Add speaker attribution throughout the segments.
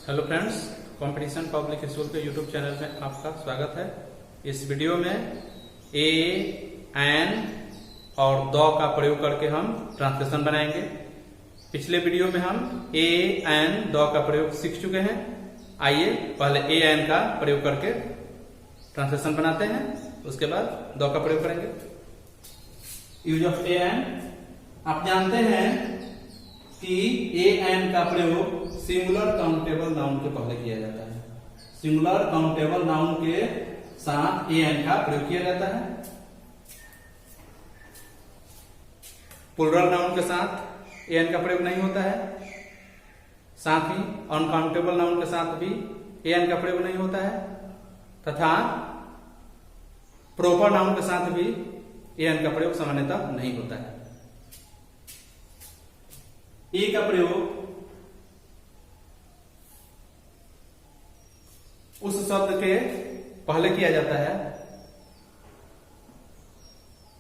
Speaker 1: Hello friends, competition public school के YouTube channel में आपका स्वागत है। इस वीडियो में ए, एन और द का प्रयोग करके हम ट्रांसलेशन बनाएंगे। पिछले वीडियो में हम ए, एन, द का प्रयोग सीख चुके हैं। आइए पहले ए, एन का प्रयोग करके ट्रांसलेशन बनाते हैं, उसके बाद द का प्रयोग करेंगे। Use of a, an. आप जानते हैं कि ए, एन का प्रयोग सिंगुलर काउंटेबल नाउन के पहले किया जाता है। सिंगुलर काउंटेबल नाउन के साथ ए, एन का प्रयोग किया जाता है। प्लूरल नाउन के साथ ए, एन का प्रयोग नहीं होता है। साथ ही अनकाउंटेबल नाउन के साथ भी ए, एन का प्रयोग नहीं होता है, तथा प्रॉपर नाउन के साथ भी ए, एन का प्रयोग सामान्यतः नहीं होता है। ए का प्रयोग उस शब्द के पहले किया जाता है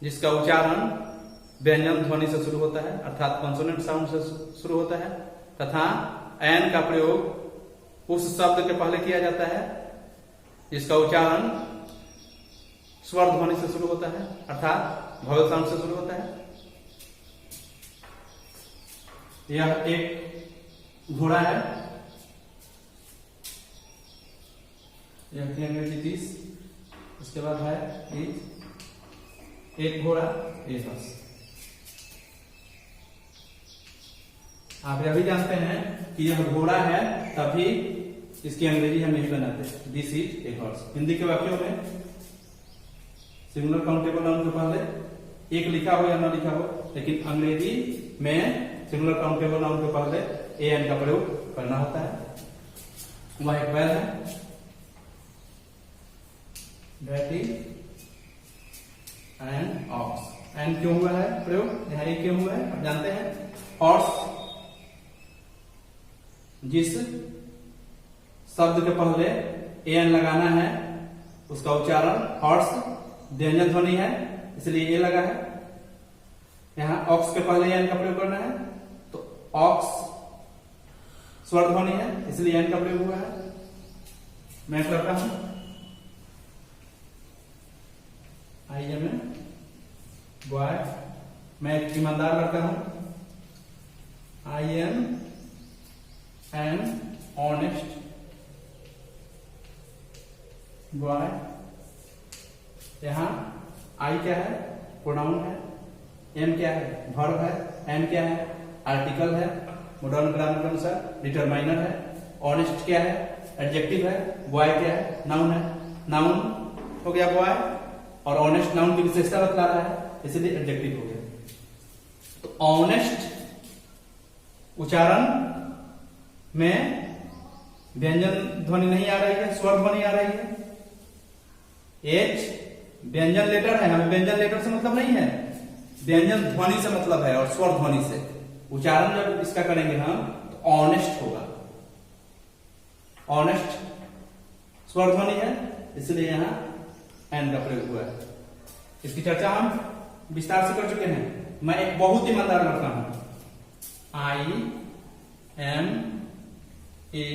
Speaker 1: जिसका उच्चारण व्यंजन ध्वनि से शुरू होता है, अर्थात कॉन्सोनेंट साउंड से शुरू होता है, तथा एन का प्रयोग उस शब्द के पहले किया जाता है जिसका उच्चारण स्वर ध्वनि से शुरू होता है, अर्थात वॉवेल साउंड से शुरू होता है। यह एक घोड़ा है, यह अंग्रेजी 30, उसके बाद है एक घोड़ा, एक बस। आप यह भी जानते हैं कि यह घोड़ा है, तभी इसकी अंग्रेजी हम यही बनाते, this is a horse. Hindi के वाक्यों में सिंगुलर काउंटेबल नाउन के पहले एक लिखा हो या ना लिखा हो, लेकिन अंग्रेजी में सिंगुलर काउंटेबल नाउन के पहले ए, एन का प्रयोग करना होता है। वह एक बैल है, बैटी एंड ऑक्स। एन क्यों हुआ है प्रयोग, यहाँ क्यों हुआ है आप जानते हैं। हॉर्स, जिस शब्द के पहले ए, एन लगाना है उसका उच्चारण हॉर्स व्यंजन ध्वनि है, इसलिए ए लगा है। यहाँ ऑक्स के पहले एन का प्रयोग करना है, तो ऑक्स स्वर ध्वनि है, इसलिए एन का प्रयोग हुआ है। मैं करता हूं आई एम ए बॉय, मैं एक ईमानदार लड़का हूं। I M an honest boy. यहां आई क्या है, प्रोनाउन है। एम क्या है, वर्ब है। एन क्या है, आर्टिकल है, मॉडर्न ग्रामर के अनुसार डिटरमाइनर है। ऑनेस्ट क्या है, एडजेक्टिव है। बॉय क्या है, नाउन है। नाउन हो गया बॉय, और ऑनेस्ट नाउन की विशेषता बतला रहा है, इसलिए एडजेक्टिव हो गया। तो ऑनेस्ट उच्चारण में व्यंजन ध्वनि नहीं आ रही है, स्वर ध्वनि आ रही है। एच व्यंजन लेटर है, हमें व्यंजन लेटर से मतलब नहीं है, व्यंजन ध्वनि से मतलब है, और स्वर ध्वनि से। उच्चारण जब इसका करेंगे हम तो ऑनेस्ट होगा। ऑनेस्ट स्वर ध्वनि है, इसलिए यहां एन का प्रयोग हुआ है। इसकी चर्चा हम विस्तार से कर चुके हैं। मैं एक बहुत ईमानदार लड़का हूं। I am a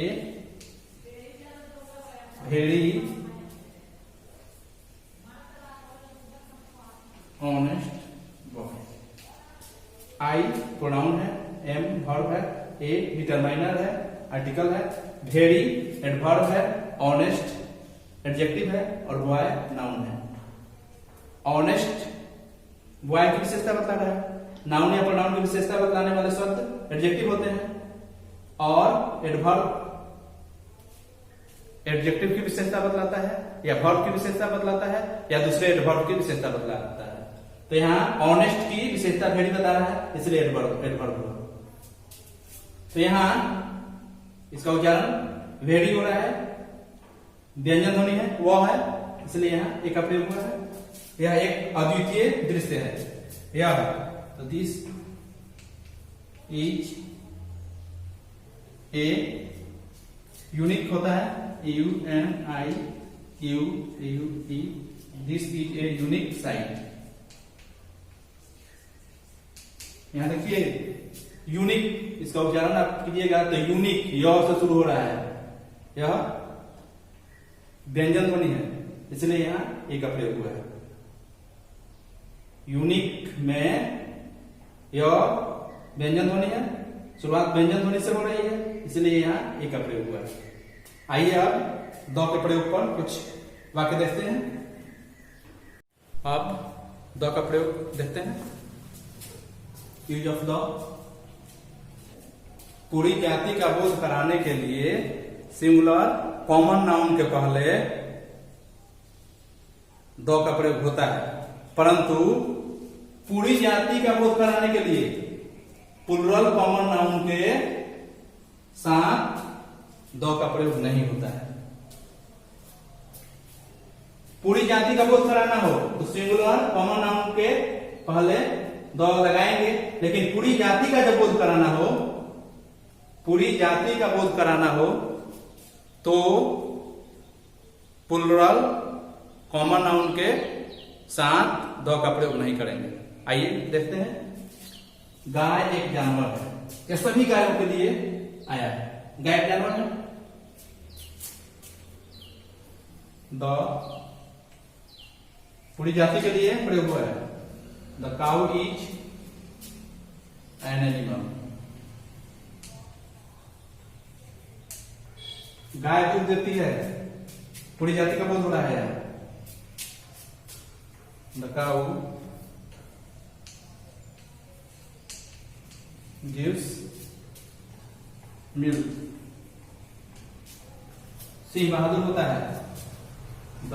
Speaker 1: very honest boy. I pronoun है, एम वर्ब है, ए डिटरमाइनर है, आर्टिकल है, वेरी एडवर्ब है, ऑनेस्ट एडजेक्टिव है, और बॉय नाउन है। ऑनेस्ट बॉय की विशेषता बता रहा है। नाउन या प्रोनाउन की विशेषता बतलाने वाले शब्द एडजेक्टिव होते हैं, और एडवर्ब एडजेक्टिव की विशेषता बतलाता है, या वर्ब की विशेषता बतलाता है, या दूसरे एडवर्ब की विशेषता बतलाता है। तो यहाँ ऑनेस्ट की विशेषता वेरी बता रहा है, इसलिए एडवर्ब हुआ। तो यहाँ इसका उच्चारण वेरी हो रहा है, व्यंजन ध्वनि है, वह है, इसलिए यहां एक का प्रयोग हुआ है। यह एक अद्वितीय दृश्य है। यह तो दिस इज ए यूनिक होता है, UNIQUE, this is a unique site. यहां देखिए यूनिक, इसका उच्चारण आप कीजिएगा तो यूनिक य से शुरू हो रहा है, यह व्यंजन ध्वनि है, इसलिए यहां ए का प्रयोग हुआ है। यूनिक में यह व्यंजन ध्वनि है, शुरुआत व्यंजन ध्वनि से हो रही है, इसलिए यहां ए का प्रयोग हुआ है। आइए अब द के प्रयोग पर कुछ वाक्य देखते हैं। अब द का प्रयोग देखते हैं। यूज ऑफ द, पूरी जाति का बोध कराने के लिए सिंगुलर कॉमन नाउन के पहले द का प्रयोग होता है, परंतु पूरी जाति का बोध कराने के लिए प्लूरल कॉमन नाउन के साथ द का प्रयोग नहीं होता है। पूरी जाति का बोध कराना हो तो सिंगुलर कॉमन नाउन के पहले द लगाएंगे, लेकिन पूरी जाति का जब बोध कराना हो, पूरी जाति का बोध कराना हो तो प्लूरल कॉमन नाउन के साथ द का प्रयोग नहीं करेंगे। आइए देखते हैं। गाय एक जानवर है, यह सभी गायों के लिए आया है। गाय एक जानवर है, द पूरी जाति के लिए प्रयोग हुआ है। The cow is an animal. गाय दूध देती है, पूरी जाति का बोध हो रहा है। The cow gives milk. सिंह बहादुर होता है। The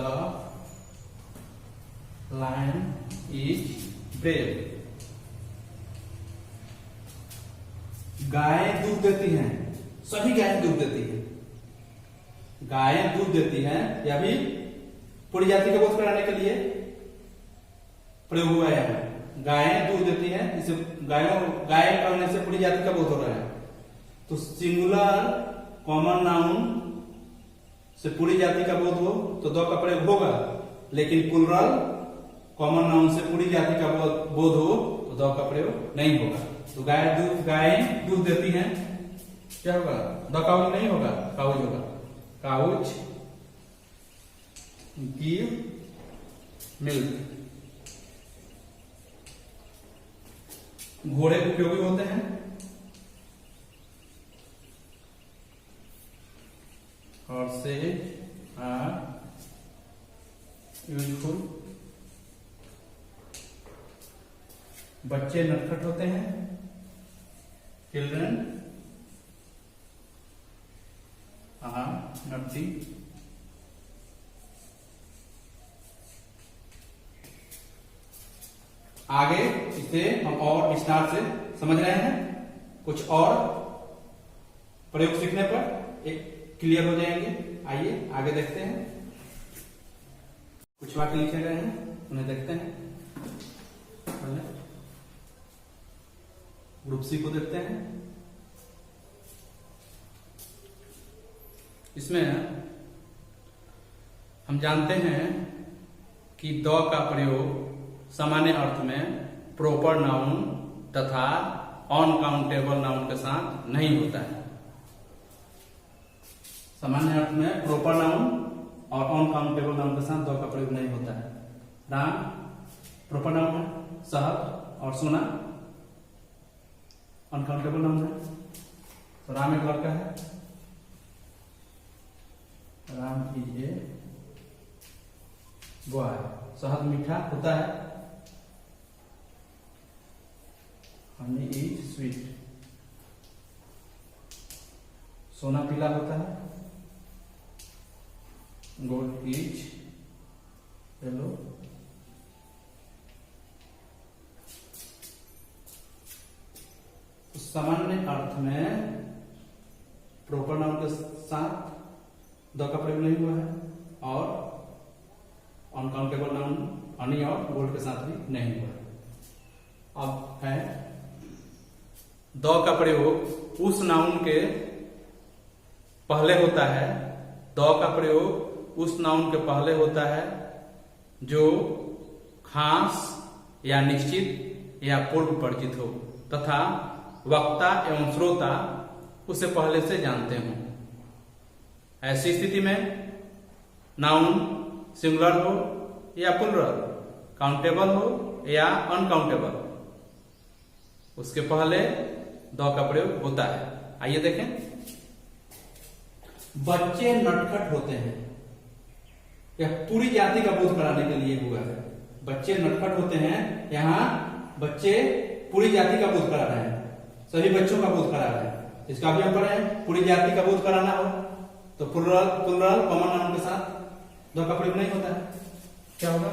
Speaker 1: lion is brave. गायें दूध देती हैं, सभी गायें दूध देती हैं। गायें दूध देती हैं, यह भी पूरी जाति का बोध कराने के लिए प्रयोग हुआ है। गायें दूध देती हैं, इसे गाय करने से पूरी जाति का बोध हो रहा है। तो सिंगुलर कॉमन नाउन से पूरी जाति का बोध हो तो द का प्रयोग होगा, लेकिन प्लूरल कॉमन नाउन से पूरी जाति का बोध हो तो द का प्रयोग नहीं होगा। तो गायें दूध देती हैं, क्या होगा? द काउज नहीं होगा, काउज होगा। Cows give milk. घोड़े उपयोगी होते हैं। Horses are useful। बच्चे नटखट होते हैं। Children are naughty। आगे इसे हम और विस्तार से समझ रहे हैं। कुछ और प्रयोग सीखने पर एक क्लियर हो जाएंगे। आइए आगे देखते हैं। कुछ वाक्य लिखे गए हैं, उन्हें देखते हैं। ग्रुप सी को देखते हैं। इसमें हम जानते हैं कि द का प्रयोग सामान्य अर्थ में प्रॉपर नाउन तथा अनकाउंटेबल नाउन के साथ नहीं होता है। सामान्य अर्थ में प्रॉपर नाउन और अनकाउंटेबल नाउन के साथ द का प्रयोग नहीं होता है। राम प्रॉपर नाउन है, शहर और सोना अनकाउंटेबल नाउन है। तो राम एक लड़का है। Ram is a boy. शहद मीठा होता है। Honey is sweet. सोना पीला होता है। Gold is yellow. सामान्य अर्थ में प्रॉपर नाउन के साथ द का प्रयोग नहीं हुआ है और अनकाउंटेबल नाउन हनी और गोल्ड के साथ भी नहीं हुआ है। अब है द का प्रयोग उस नाउन के पहले होता है। द का प्रयोग उस नाउन के पहले होता है जो खास या निश्चित या पूर्व परिचित हो तथा वक्ता एवं श्रोता उसे पहले से जानते हों। ऐसी स्थिति में नाउन सिंगुलर हो या प्लुरल, काउंटेबल हो या अनकाउंटेबल, उसके पहले द का प्रयोग होता है। आइए देखें, बच्चे नटखट होते हैं, यह पूरी जाति का बोध कराने के लिए हुआ है। बच्चे नटखट होते हैं, यहाँ बच्चे पूरी जाति का बोध करा रहे हैं, सभी बच्चों का बोध करा रहे हैं। इसका भी हम पढ़े हैं, पूरी जाति का बोध कराना हो तो प्लुरल कॉमन नाउन के साथ द का प्रयोग नहीं होता है। क्या होगा?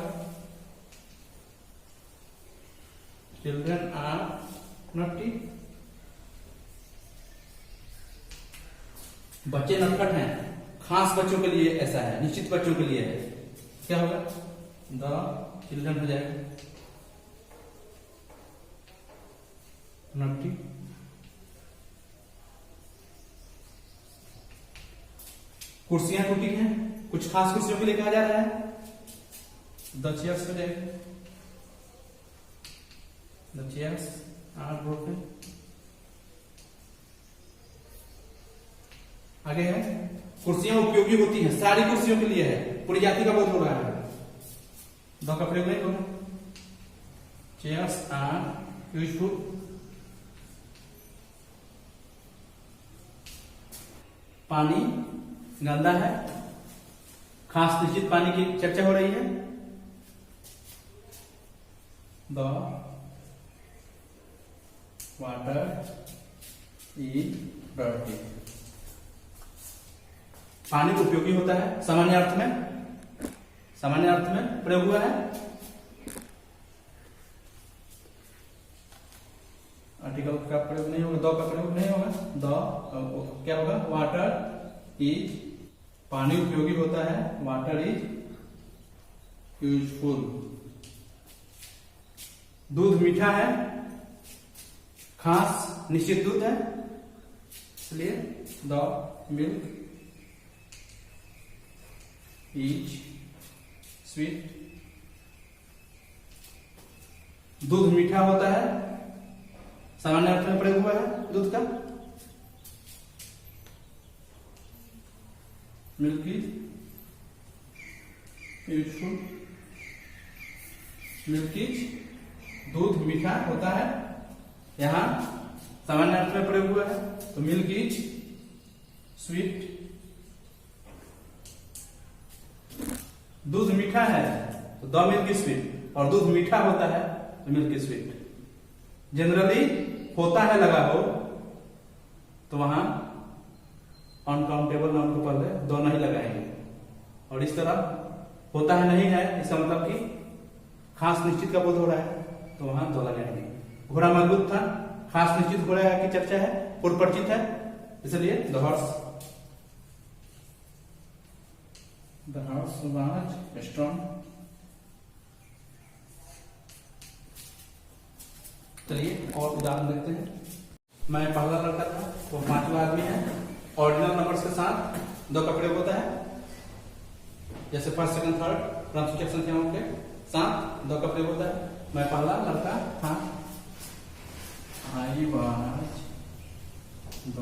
Speaker 1: चिल्ड्रन आर नॉटी, बच्चे नटखट हैं, खास बच्चों के लिए ऐसा है, निश्चित बच्चों के लिए है। क्या होगा? द चिल्ड्रन हो जाएगा नॉटी। कुर्सियां टूटी हैं, कुछ खास कुर्सियों के लिए कहा जा रहा है, द चेयर्स हो जाएगा, द चेयर्स आर ब्रोकन। आगे है, कुर्सियां उपयोगी होती हैं, सारी कुर्सियों के लिए है, पूरी जाति का बोध हो रहा है, द का प्रयोग नहीं होगा। Chairs are useful. पानी गंदा है, खास निश्चित पानी की चर्चा हो रही है, द वाटर इज डर्टी। पानी उपयोगी होता है, सामान्य अर्थ में प्रयोग हुआ है। आर्टिकल का प्रयोग नहीं होगा, द का प्रयोग नहीं होगा। द क्या होगा? वाटर इज, पानी उपयोगी होता है, वाटर इज यूजफुल। दूध मीठा है, खास निश्चित दूध है, इसलिए द मिल्क इज स्वीट। दूध मीठा होता है, सामान्य अर्थ में प्रयोग हुआ है दूध का। Milk is useful. Milk is, दूध मीठा होता है, यहां सामान्य अर्थ में प्रयोग हुआ है, तो मिल्क इज स्वीट। दूध मीठा है तो द मिल्क इज स्वीट, और दूध मीठा होता है तो मिल्क इज स्वीट। जनरली होता है लगा हो तो वहां अनकाउंटेबल नाउन को पहले द नहीं लगाएंगे, और इस तरह होता है नहीं है, इसका मतलब कि खास निश्चित का बोध हो रहा है तो वहां द लगाएंगे। घोड़ा मजबूत था, खास निश्चित घोड़ा की चर्चा है, पूर्व परिचित है, इसलिए द हॉर्स वाज स्ट्रॉन्ग। चलिए और उदाहरण देखते हैं। मैं पहला लड़का था, वो पांचवा आदमी है, ऑर्डिनल नंबर्स के साथ द का प्रयोग होता है, जैसे फर्स्ट सेकंड थर्ड क्रमसूचक संख्याओं के साथ द का प्रयोग होता है। मैं पहला लड़का था, I was the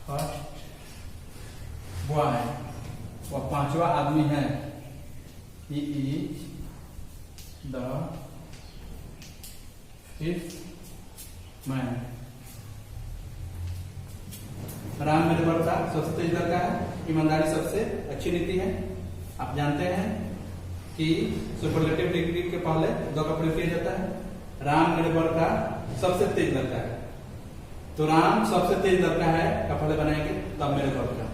Speaker 1: first boy, वह पांचवा आदमी है, he is the fifth man. Ram मेरे बड़का सबसे तेज लड़का है, ईमानदारी सबसे अच्छी नीति है। आप जानते हैं कि सुपरलेटिव डिग्री के पहले द का प्रयोग किया जाता है। राम मेरे बड़का सबसे तेज लड़का है, तो राम सबसे तेज लड़का है का पहले बनाएंगे तब मेरे बड़का।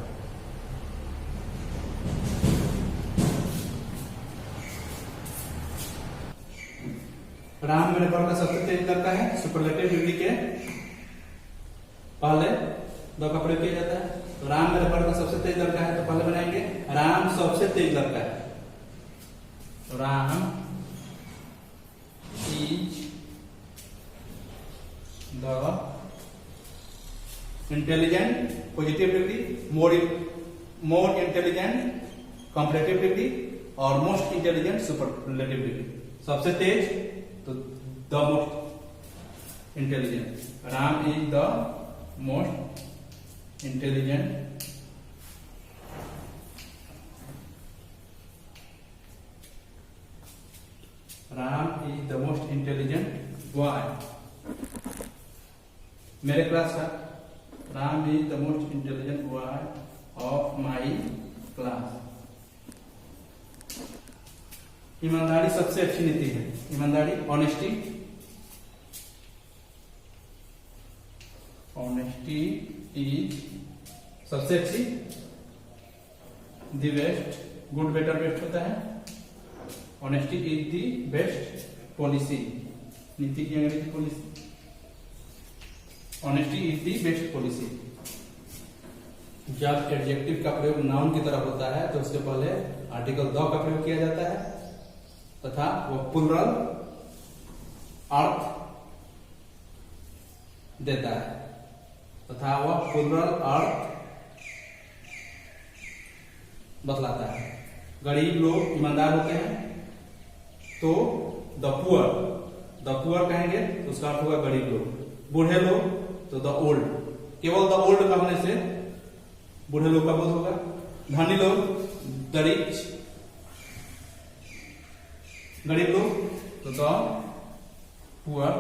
Speaker 1: राम मेरे बड़का सबसे तेज लड़का है, सुपरलेटिव डिग्री के पहले द का प्रयोग किया जाता है। तो राम मेरे बड़का सबसे तेज लड़का है, तो पहले बनाएंगे राम सबसे तेज लड़का है, तो Ram is the intelligent positive degree, more intelligent comparative degree, और मोस्ट इंटेलिजेंट सुपरलेटिव डिग्री। सबसे तेज तो the most intelligent, Ram is the most intelligent Ram is the most intelligent boy. मेरे क्लास का Ram is the most intelligent boy of my class. ईमानदारी सबसे अच्छी नीति है। ईमानदारी, ऑनेस्टी, ऑनेस्टी इज सबसे अच्छी, the best, good better best होता है। Honesty is the best policy, नीति की अंग्रेजी policy. Honesty is the best policy. जब एडजेक्टिव का प्रयोग नाउन की तरफ होता है तो उसके पहले आर्टिकल द का प्रयोग किया जाता है तथा वह प्लुरल अर्थ देता है तथा वह प्लुरल अर्थ बतलाता है। गरीब लोग ईमानदार होते हैं तो द पुअर कहेंगे तो उसका अर्थ होगा गरीब लोग। बूढ़े लोग तो द ओल्ड, केवल द ओल्ड का होने से बूढ़े लोग का बोध होगा। धनी लोग द रिच, गरीब लोग तो द पुअर।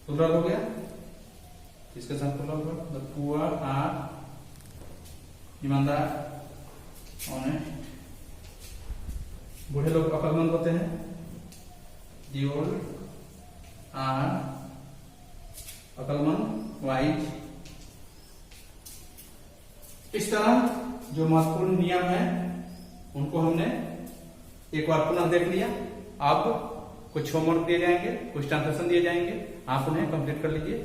Speaker 1: प्लुरल हो गया, इसके साथ प्लुरल होगा। द पुअर आर ईमानदार, ऑनेस्ट। बूढ़े लोग अक्लमंद होते हैं, द ओल्ड आर अक्लमंद, वाइज। इस तरह जो महत्वपूर्ण नियम है उनको हमने एक बार पुनः देख लिया। अब कुछ होमवर्क दिए जाएंगे, कुछ ट्रांसलेशन दिए जाएंगे, आप उन्हें कंप्लीट कर लीजिए।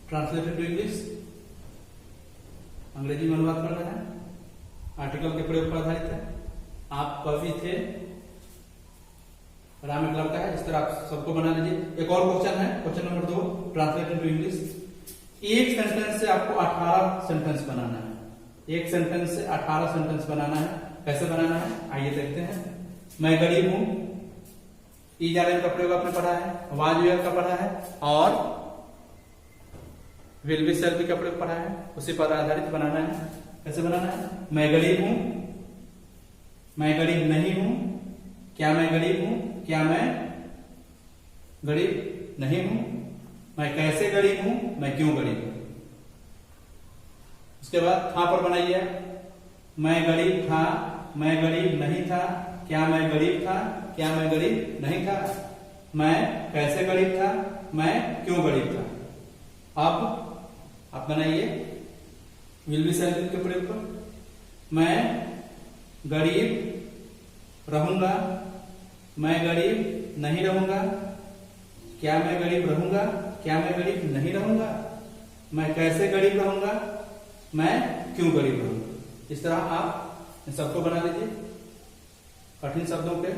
Speaker 1: ट्रांसलेटेड टू इंग्लिश, अंग्रेजी में अनुवाद करना है, आर्टिकल के प्रयोग पर आधारित है। आप कवि थे, राम एक लड़का है, इस तरह आप सबको बना लीजिए। एक और क्वेश्चन है, question number 2, translated to English. एक सेंटेंस से आपको 18 सेंटेंस बनाना है। एक सेंटेंस से 18 सेंटेंस बनाना है। कैसे बनाना है आइए देखते हैं। मैं गरीब हूं, इज आर एम का प्रयोग आपने पढ़ा है, वाज वेयर का पढ़ा है और विल बी शैल बी का प्रयोग पढ़ा है। उसी पर आधारित बनाना है। कैसे बनाना है? मैं गरीब हूं, मैं गरीब नहीं हूं, क्या मैं गरीब हूं, क्या मैं गरीब नहीं हूं, मैं कैसे गरीब हूं, मैं क्यों गरीब हूं। उसके बाद था पर बनाइए। मैं गरीब था, मैं गरीब नहीं था, क्या मैं गरीब था, क्या मैं गरीब नहीं था, मैं कैसे गरीब था, मैं क्यों गरीब था। अब आप बनाइए विल बी शैल बी के प्रयोग पर। मैं गरीब रहूंगा, मैं गरीब नहीं रहूंगा, क्या मैं गरीब रहूंगा, क्या मैं गरीब नहीं रहूंगा, मैं कैसे गरीब रहूंगा, मैं क्यों गरीब रहूंगा। इस तरह आप इन सबको बना लीजिए। कठिन शब्दों के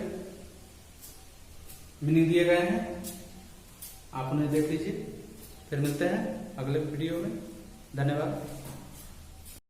Speaker 1: मीनिंग दिए गए हैं, आप उन्हें देख लीजिए। फिर मिलते हैं अगले वीडियो में। धन्यवाद।